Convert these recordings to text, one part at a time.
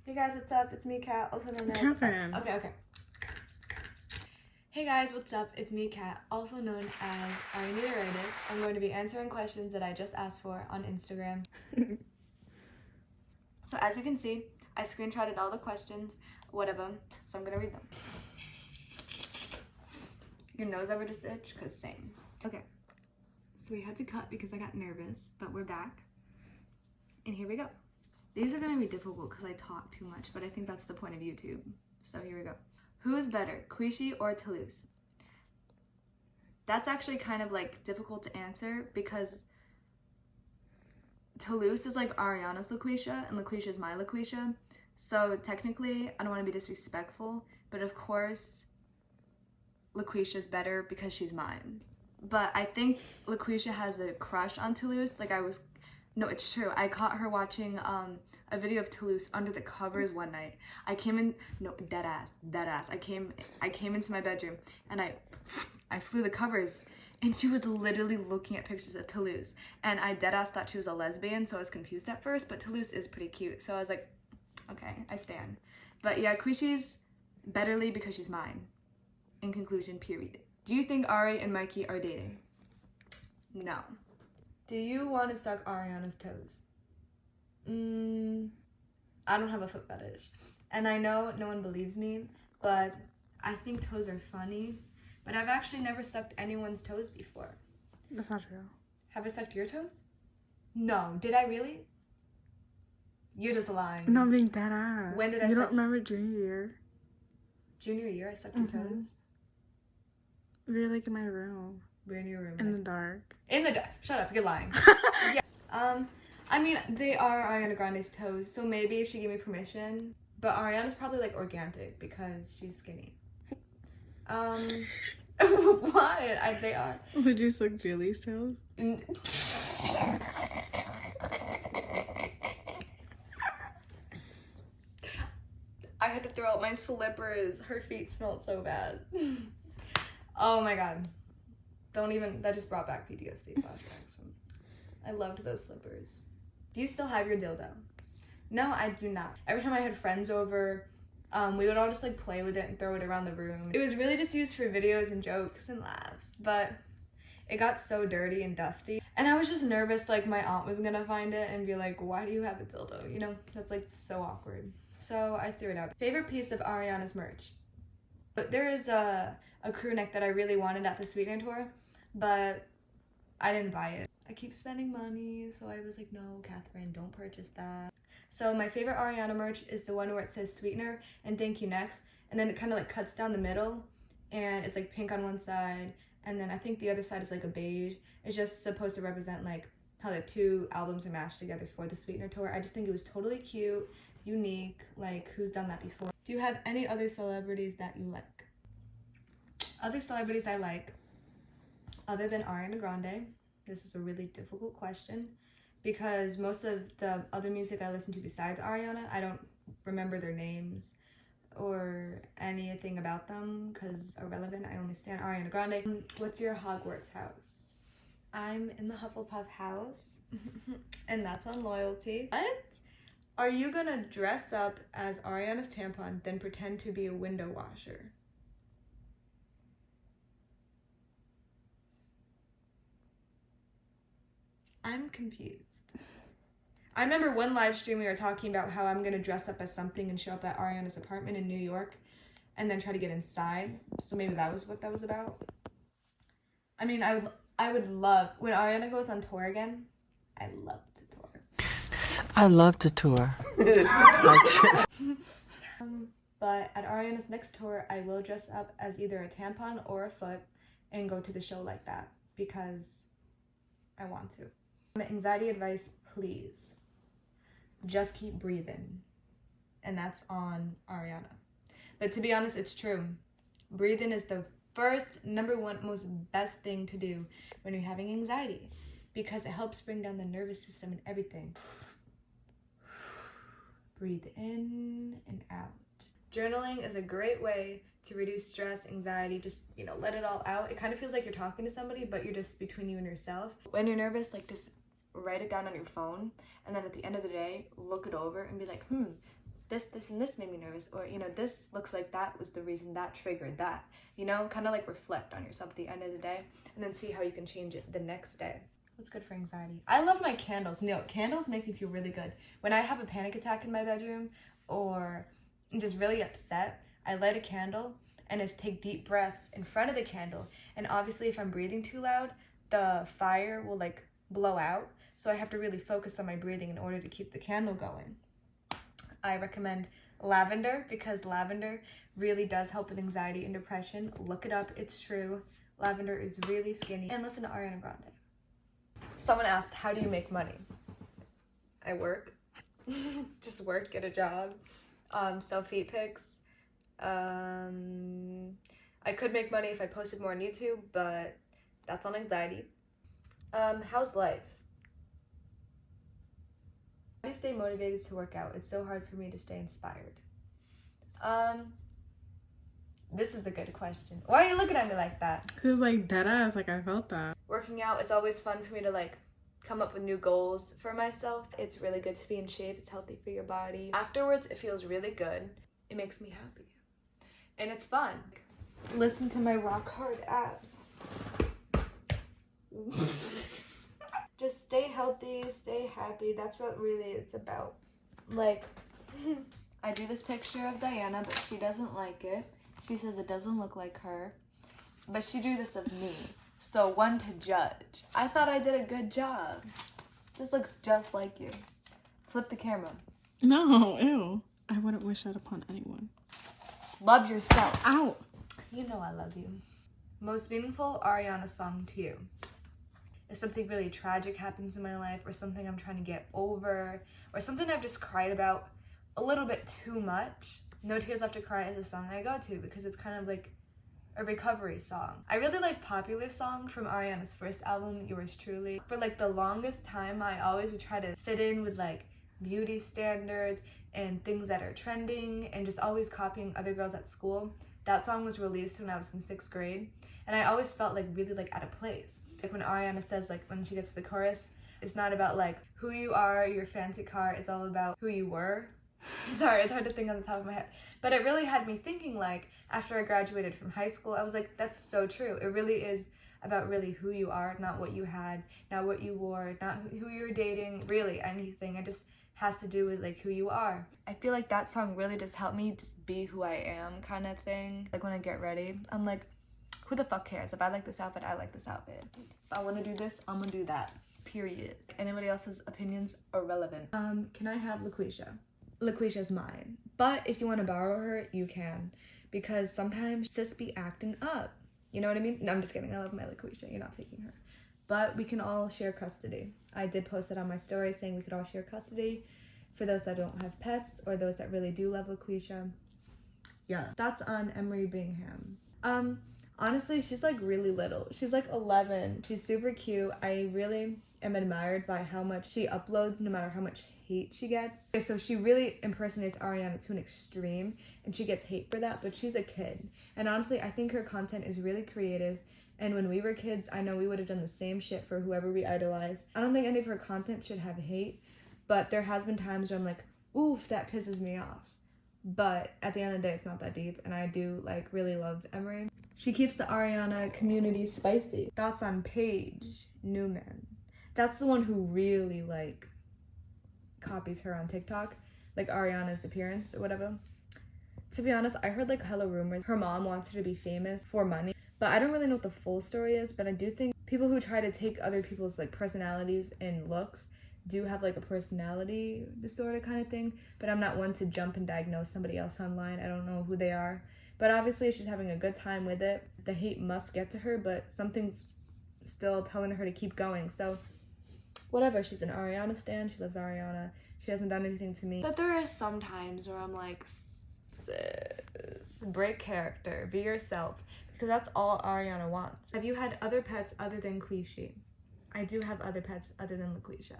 Hey guys, what's up? It's me, Cat, also known as... Catherine. Okay. Hey guys, what's up? It's me, Cat, also known as Arenitis. I'm going to be answering questions that I just asked for on Instagram. So as you can see, I screenshotted all the questions, whatever, so I'm gonna read them. Your nose ever just itch? Cause same. Okay, so we had to cut because I got nervous, but we're back. And here we go. These are gonna be difficult because I talk too much, but I think that's the point of YouTube. So here we go. Who is better, Queashy or Toulouse? That's actually kind of like difficult to answer because Toulouse is like Ariana's LaQuisha and LaQuisha is my LaQuisha. So technically, I don't want to be disrespectful, but of course, LaQuisha is better because she's mine. But I think LaQuisha has a crush on Toulouse. No, it's true. I caught her watching a video of Toulouse under the covers one night. I came in, no, dead ass. I came into my bedroom and I flew the covers and she was literally looking at pictures of Toulouse. And I dead ass thought she was a lesbian, so I was confused at first, but Toulouse is pretty cute. So I was like, okay, I stand. But yeah, Queashy's betterly because she's mine. In conclusion, period. Do you think Ari and Mikey are dating? No. Do you want to suck Ariana's toes? I don't have a foot fetish. And I know no one believes me, but I think toes are funny. But I've actually never sucked anyone's toes before. That's not true. Have I sucked your toes? No. Did I really? You're just lying. No, I'm being dead ass. When did I You suck? don't remember junior year? Junior year, I sucked your toes? We were like in my room. We're in your room. In the dark. In the dark. Shut up, you're lying. Yes. I mean, they are Ariana Grande's toes, so maybe if she gave me permission. But Ariana's probably like organic because she's skinny. What? They are. Would you suck Julie's toes? I had to throw out my slippers. Her feet smelled so bad. Oh my god. That just brought back PTSD flashbacks. I loved those slippers. Do you still have your dildo? No, I do not. Every time I had friends over, we would all just like play with it and throw it around the room. It was really just used for videos and jokes and laughs, but it got so dirty and dusty. And I was just nervous like my aunt was gonna find it and be like, why do you have a dildo? You know, that's like so awkward. So I threw it out. Favorite piece of Ariana's merch? But there is a crew neck that I really wanted at the Sweetener tour, but I didn't buy it. I keep spending money, so I was like, no, Catherine, don't purchase that. So my favorite Ariana merch is the one where it says Sweetener and thank you next, and then it kind of like cuts down the middle, and it's like pink on one side, and then I think the other side is like a beige. It's just supposed to represent like how the two albums are mashed together for the Sweetener tour. I just think it was totally cute, unique, like who's done that before? Do you have any other celebrities that you like? Other celebrities I like, other than Ariana Grande. This is a really difficult question because most of the other music I listen to besides Ariana, I don't remember their names or anything about them because irrelevant. I only stand Ariana Grande. What's your Hogwarts house? I'm in the Hufflepuff house and that's on loyalty. What? Are you gonna dress up as Ariana's tampon then pretend to be a window washer? I'm confused. I remember one live stream we were talking about how I'm gonna dress up as something and show up at Ariana's apartment in New York and then try to get inside. So maybe that was what that was about. I mean, I would love, when Ariana goes on tour again, I love to tour. I love to tour. But at Ariana's next tour, I will dress up as either a tampon or a foot and go to the show like that because I want to. Anxiety advice, please. Just keep breathing. And that's on Ariana. But to be honest, it's true. Breathing is the first, number one, most best thing to do when you're having anxiety because it helps bring down the nervous system and everything. Breathe in and out. Journaling is a great way to reduce stress, anxiety, just, let it all out. It kind of feels like you're talking to somebody, but you're just between you and yourself. When you're nervous, just write it down on your phone, and then at the end of the day, look it over and be like, this, and this made me nervous, or, you know, this looks like that was the reason that triggered that, you know, kind of like reflect on yourself at the end of the day, and then see how you can change it the next day. What's good for anxiety? I love my candles. No, candles make me feel really good. When I have a panic attack in my bedroom, or I'm just really upset, I light a candle and just take deep breaths in front of the candle, and obviously if I'm breathing too loud, the fire will like blow out, so I have to really focus on my breathing in order to keep the candle going. I recommend lavender, because lavender really does help with anxiety and depression. Look it up, it's true. Lavender is really skinny. And listen to Ariana Grande. Someone asked, how do you make money? I work. Just work, get a job, sell feet pics. I could make money if I posted more on YouTube, but that's on anxiety. How's life? How do you stay motivated to work out? It's so hard for me to stay inspired. This is a good question. Why are you looking at me like that? Cause like dead ass, like I felt that. Working out, it's always fun for me to like come up with new goals for myself. It's really good to be in shape. It's healthy for your body. Afterwards, it feels really good. It makes me happy. And it's fun. Listen to my rock hard abs. Just stay healthy, stay happy. That's what really it's about. Like, I drew this picture of Diana, but she doesn't like it. She says it doesn't look like her. But she drew this of me. So one to judge. I thought I did a good job. This looks just like you. Flip the camera. No, ew. I wouldn't wish that upon anyone. Love yourself. Ow. You know I love you. Most meaningful Ariana song to you. If something really tragic happens in my life, or something I'm trying to get over, or something I've just cried about a little bit too much, No Tears Left to Cry is a song I go to, because it's kind of like a recovery song. I really like Popular Song from Ariana's first album, Yours Truly. For like the longest time, I always would try to fit in with like beauty standards and things that are trending, and just always copying other girls at school. That song was released when I was in 6th grade, and I always felt like really like out of place. Like when Ariana says, like when she gets to the chorus, it's not about like who you are, your fancy car, it's all about who you were. Sorry, it's hard to think on the top of my head. But it really had me thinking, like, after I graduated from high school, I was like, that's so true. It really is about really who you are, not what you had, not what you wore, not who you were dating, really anything. It just has to do with like who you are. I feel like that song really just helped me just be who I am, kind of thing. Like when I get ready, I'm like, who the fuck cares? If I like this outfit, I like this outfit. If I want to do this, I'm gonna do that. Period. Anybody else's opinions irrelevant. Can I have LaQuisha? LaQuisha's mine. But if you want to borrow her, you can. Because sometimes sis be acting up. You know what I mean? No, I'm just kidding. I love my LaQuisha. You're not taking her. But we can all share custody. I did post it on my story saying we could all share custody for those that don't have pets, or those that really do love LaQuisha. Yeah. That's on Emery Bingham. Honestly, she's like really little. She's like 11. She's super cute. I really am admired by how much she uploads, no matter how much hate she gets. Okay, so she really impersonates Ariana to an extreme, and she gets hate for that, but she's a kid. And honestly, I think her content is really creative. And when we were kids, I know we would have done the same shit for whoever we idolize. I don't think any of her content should have hate, but there has been times where I'm like, oof, that pisses me off. But at the end of the day, it's not that deep, and I do like really love Emery. She keeps the Ariana community spicy. Thoughts on Paige Newman. That's the one who really like copies her on TikTok, like Ariana's appearance or whatever. To be honest, I heard like hella rumors. Her mom wants her to be famous for money, but I don't really know what the full story is. But I do think people who try to take other people's like personalities and looks do have like a personality disorder kind of thing. But I'm not one to jump and diagnose somebody else online. I don't know who they are. But obviously she's having a good time with it. The hate must get to her, but something's still telling her to keep going. So whatever, she's an Ariana stan. She loves Ariana. She hasn't done anything to me. But there is some times where I'm like, break character, be yourself. Because that's all Ariana wants. Have you had other pets other than Queashy? I do have other pets other than LaQuisha.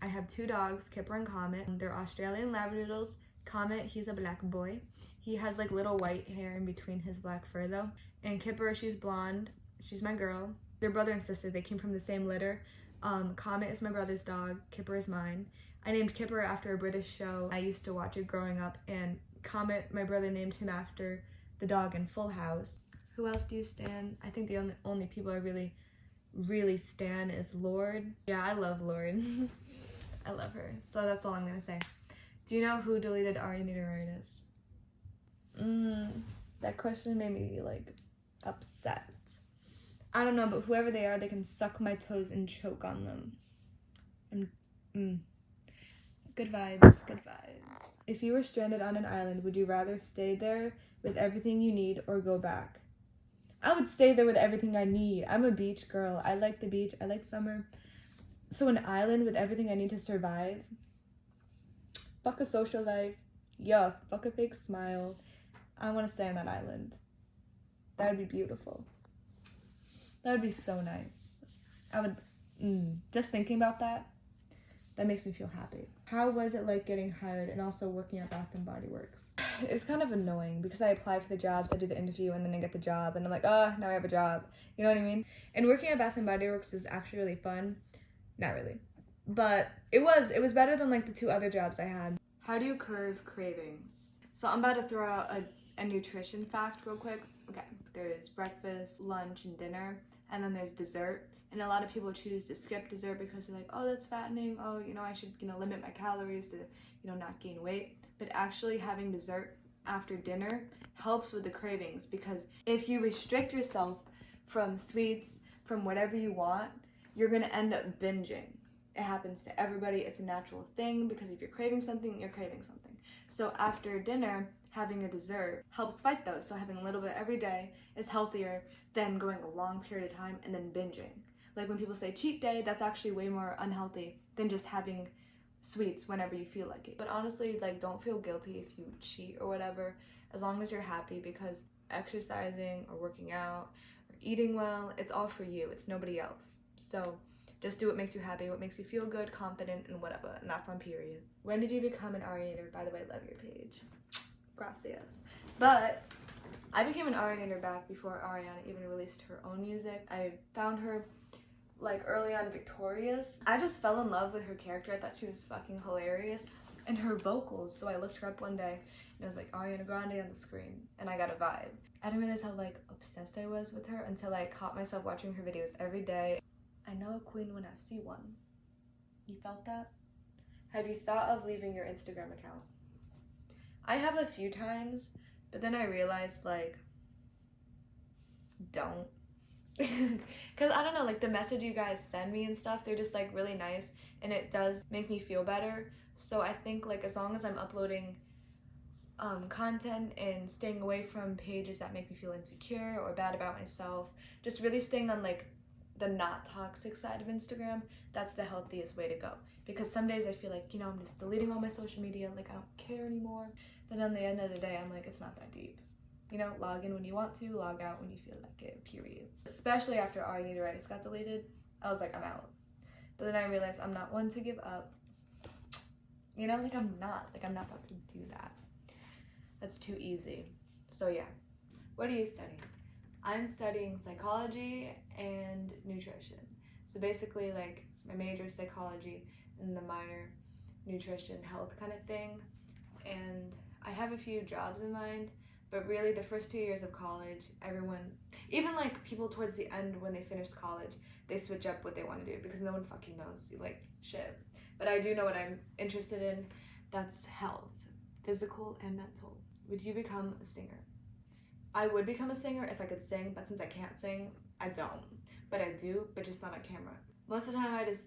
I have 2 dogs, Kipper and Comet. They're Australian Labradoodles. Comet, he's a black boy. He has like little white hair in between his black fur though. And Kipper, she's blonde. She's my girl. They're brother and sister. They came from the same litter. Comet is my brother's dog. Kipper is mine. I named Kipper after a British show. I used to watch it growing up, and Comet, my brother, named him after the dog in Full House. Who else do you stan? I think the only people I really stan is Lord. Yeah, I love Lord. I love her. So that's all I'm gonna say. Do you know who deleted Arianitis? That question made me like upset. I don't know, but whoever they are, they can suck my toes and choke on them. Good vibes, good vibes. If you were stranded on an island, would you rather stay there with everything you need or go back? I would stay there with everything I need. I'm a beach girl. I like the beach. I like summer. So an island with everything I need to survive. Fuck a social life. Yeah, fuck a fake smile. I want to stay on that island. That would be beautiful. That would be so nice. I would, just thinking about that makes me feel happy. How was it like getting hired and also working at Bath & Body Works? It's kind of annoying because I apply for the jobs, I do the interview, and then I get the job, and I'm like, now I have a job. You know what I mean? And working at Bath & Body Works is actually really fun. Not really. But it was better than like the 2 other jobs I had. How do you curb cravings? So I'm about to throw out a nutrition fact real quick. Okay, there's breakfast, lunch, and dinner, and then there's dessert. And a lot of people choose to skip dessert because they're like, oh, that's fattening. Oh, I should, limit my calories to, not gain weight. But actually having dessert after dinner helps with the cravings, because if you restrict yourself from sweets, from whatever you want, you're gonna end up binging. It happens to everybody. It's a natural thing, because if you're craving something, you're craving something. So after dinner, having a dessert helps fight those. So having a little bit every day is healthier than going a long period of time and then binging. Like when people say cheat day, that's actually way more unhealthy than just having sweets whenever you feel like it. But honestly, like, don't feel guilty if you cheat or whatever, as long as you're happy, because exercising or working out or eating well, it's all for you. It's nobody else. So just do what makes you happy, what makes you feel good, confident, and whatever. And that's on period. When did you become an Arianator? By the way, love your page. Gracias. But I became an Arianator back before Ariana even released her own music. I found her like early on Victorious. I just fell in love with her character. I thought she was fucking hilarious. And her vocals. So I looked her up one day and it was like Ariana Grande on the screen, and I got a vibe. I didn't realize how like obsessed I was with her until I caught myself watching her videos every day. I know a queen when I see one. You felt that? Have you thought of leaving your Instagram account? I have a few times, but then I realized like, don't. Because I don't know, like the message you guys send me and stuff, they're just like really nice, and it does make me feel better. So I think like as long as I'm uploading content and staying away from pages that make me feel insecure or bad about myself, just really staying on like the not toxic side of Instagram, that's the healthiest way to go. Because some days I feel like, I'm just deleting all my social media, like I don't care anymore. But on the end of the day, I'm like, it's not that deep. Log in when you want to, log out when you feel like it, period. Especially after Arianitis got deleted, I was like, I'm out. But then I realized I'm not one to give up. I'm not about to do that. That's too easy. So yeah. What are you studying? I'm studying psychology and nutrition. So basically like my major is psychology and the minor nutrition, health kind of thing. And I have a few jobs in mind. But really, the first 2 years of college, everyone, even like people towards the end when they finished college, they switch up what they want to do because no one fucking knows, like, shit. But I do know what I'm interested in. That's health, physical and mental. Would you become a singer? I would become a singer if I could sing, but since I can't sing, I don't. But I do, but just not on camera. Most of the time, I just,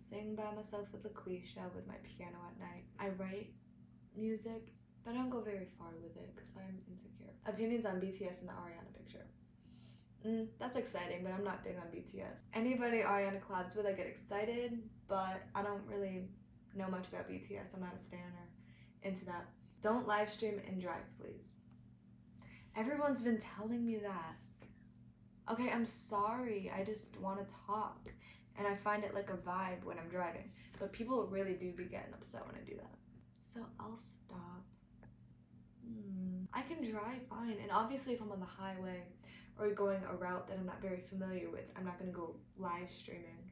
sing by myself with LaQuisha with my piano at night. I write music, but I don't go very far with it because I'm insecure. Opinions on BTS and the Ariana picture. That's exciting, but I'm not big on BTS. Anybody Ariana collabs with, I get excited, but I don't really know much about BTS. I'm not a stan or into that. Don't live stream and drive, please. Everyone's been telling me that. Okay, I'm sorry. I just want to talk, and I find it like a vibe when I'm driving. But people really do be getting upset when I do that. So I'll stop. I can drive fine, and obviously if I'm on the highway or going a route that I'm not very familiar with, I'm not going to go live streaming.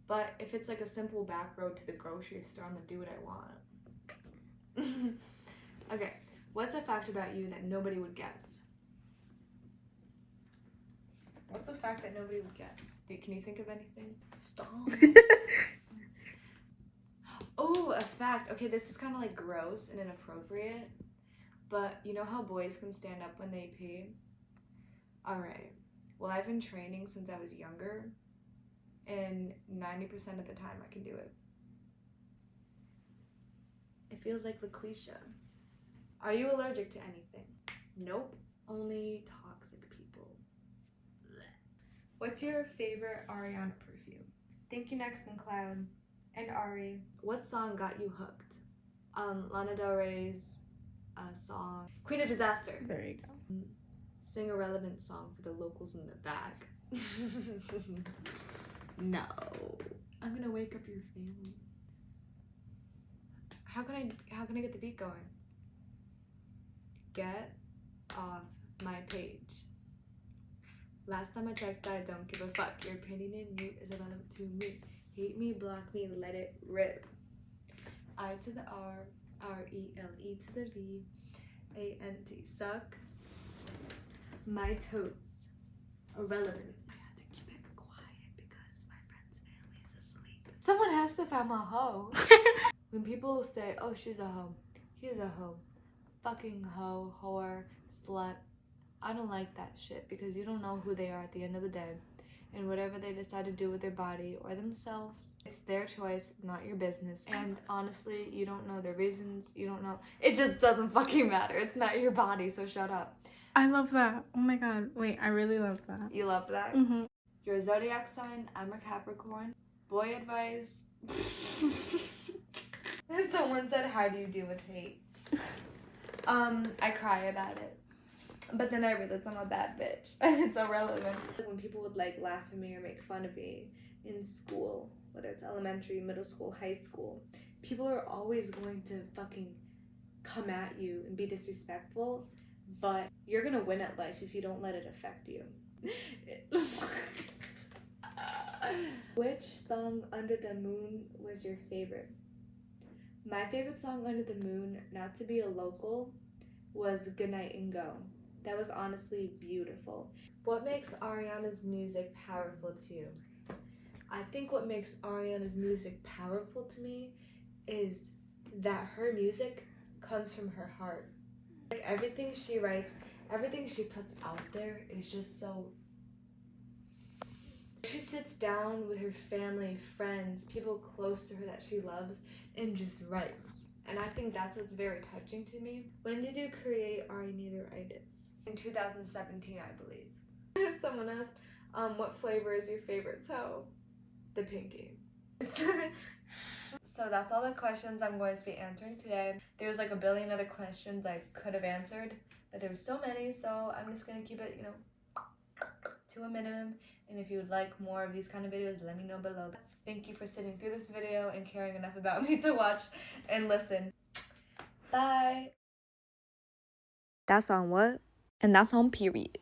But if it's like a simple back road to the grocery store, I'm gonna do what I want. Okay, what's a fact about you that nobody would guess? What's a fact that nobody would guess? Can you think of anything? Stop. Oh, a fact. Okay, this is kind of like gross and inappropriate, but you know how boys can stand up when they pee? Alright, well, I've been training since I was younger, and 90% of the time I can do it. It feels like LaQuisha. Are you allergic to anything? Nope. Only toxic people. What's your favorite Ariana perfume? Thank You Next and Cloud and Ari. What song got you hooked? Lana Del Rey's song Queen of Disaster. There you go. Sing a relevant song for the locals in the back. No. I'm gonna wake up your family. How can I get the beat going? Get off my page. Last time I checked, I don't give a fuck. Your opinion in mute is irrelevant to me. Hate me, block me, let it rip. I to the R, R-E-L-E to the V, A-N-T. Suck my toes. Irrelevant. I had to keep it quiet because my friend's family is asleep. Someone has to find my hoe. When people say, oh, she's a hoe, he's a hoe, fucking hoe, whore, slut, I don't like that shit because you don't know who they are at the end of the day. And whatever they decide to do with their body or themselves, it's their choice, not your business. And honestly, you don't know their reasons, you don't know. It just doesn't fucking matter. It's not your body, so shut up. I love that. Oh my god. Wait, I really love that. You love that? Mm-hmm. You're a zodiac sign, I'm a Capricorn. Boy advice. Someone said, how do you deal with hate? I cry about it. But then I realized I'm a bad bitch. And it's irrelevant. When people would like laugh at me or make fun of me in school, whether it's elementary, middle school, high school, people are always going to fucking come at you and be disrespectful, but you're gonna win at life if you don't let it affect you. Which song Under the Moon was your favorite? My favorite song Under the Moon, not to be a local, was Goodnight and Go. That was honestly beautiful. What makes Ariana's music powerful to you? I think what makes Ariana's music powerful to me is that her music comes from her heart. Like everything she writes, everything she puts out there is just so... She sits down with her family, friends, people close to her that she loves, and just writes. And I think that's what's very touching to me. When did you create Arianiteritis? In 2017, I believe. Someone asked, what flavor is your favorite toe? The pinky. So that's all the questions I'm going to be answering today. There's like a billion other questions I could have answered, but there were so many, so I'm just gonna keep it, to a minimum. And if you would like more of these kind of videos, let me know below. Thank you for sitting through this video and caring enough about me to watch and listen. Bye. That's on what? And that's on period.